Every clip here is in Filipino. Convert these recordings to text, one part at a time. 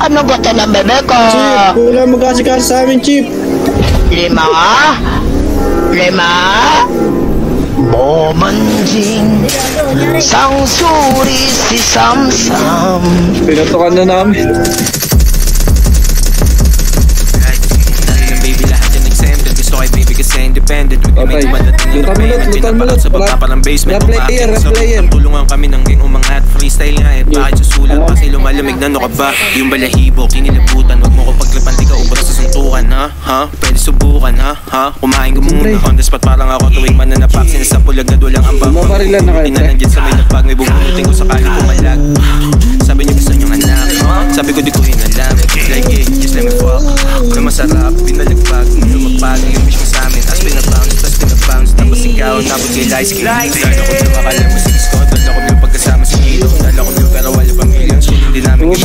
Ano gusto ng bebe ko? Chip, kulang magkasikas sa amin, Chip. 5? 5? Bomanjing sang suri si Samsam. Pinatukan na namin. Okay, lutan mulot. Player. Tulungan kami ng gang umangat. Freestyle nga bakit susulat kasi lumalamig na ka ba? Yung balahibo, kinilabutan. Huwag mo ko paglapan, di ka ubos sa suntukan, ha? Pwede subukan, ha? Kumain ka muna on the spot, parang ako tuwing mananapak. Sinasapulag na dulang ang bambang. Inanandyan sa may napag, may bubunutin ko sakali pumalag. Sabi niyo gusto niyong anak, sabi ko di ko hinalam. Like it, just let me fuck. Na masarap, pinalagpag, lumapag. Yung wish mo sa amin, tas pinabounce, tapos ikaw, nabot kay Lice. Dala ko na makala mo sa disco, dala ko na pagkasama si Kilo. Dala ko na pero wala pamilya, hindi namin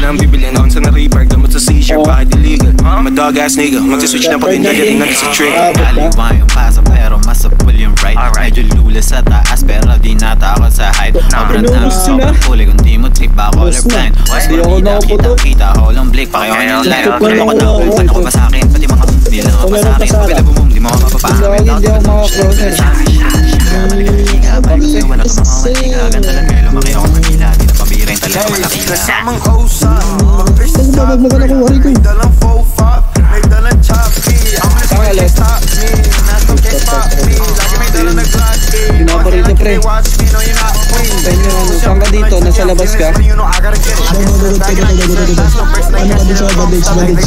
yun ang bibilin ako sa na-reaper, gamot sa seizure, bakit illegal? I'm a dog ass nigga, magsiswitch na pag indagaling natin sa trick. Kaliwa yung pasa pero masapul yung right. Medyo lula sa taas pero di natakot sa height. Sobrang taas, sobrang huli kung di mo trip ba colorblind. Mas marina, kita ko lang blake, pakiyaw yung line. Ano ko na upan ako pa sa'kin, pati mga hindi lang ako pa sa'kin. Pagkita bumum, di mo ako mapapahamin. Hindi ako makakrosser. Wala ka mga maliga, ganda lang kayo lumaki ako ng hila. Di na pabira yung talaga malaki. Kasamang kausa, Saan ba magmagana kung wari ko? may dalang 4-5, may dalang choppy. Ang let's stop me, nato can't stop me. Lagi may dalang nag-glass me. Pinaparito, pre. Watch me, no you're not free. Saan ka dito? Nasa labas ka? You know I gotta get it. Ano ka dito sa bandage?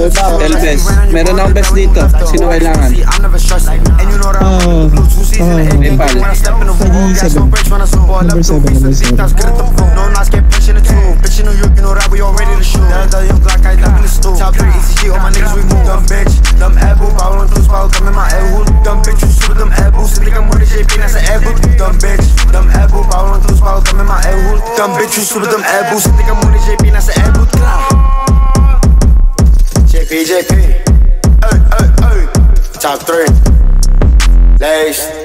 Elves, meron akong best dito. Sino kailangan? Nepal. Number 7. Top 3 ECG, all my niggas we move. Dumb bitch, dumb apple, bawal ng bawal kami mga elwood. Dumb bitch, you super dumb apple. Hindi ka mo rin JP, nasa elwood. Dumb bitch, dumb apple, bawal ng bawal kami mga elwood. Dumb bitch, you super dumb apple. Hindi ka mo rin JP, nasa elwood. JP, top 3 Lace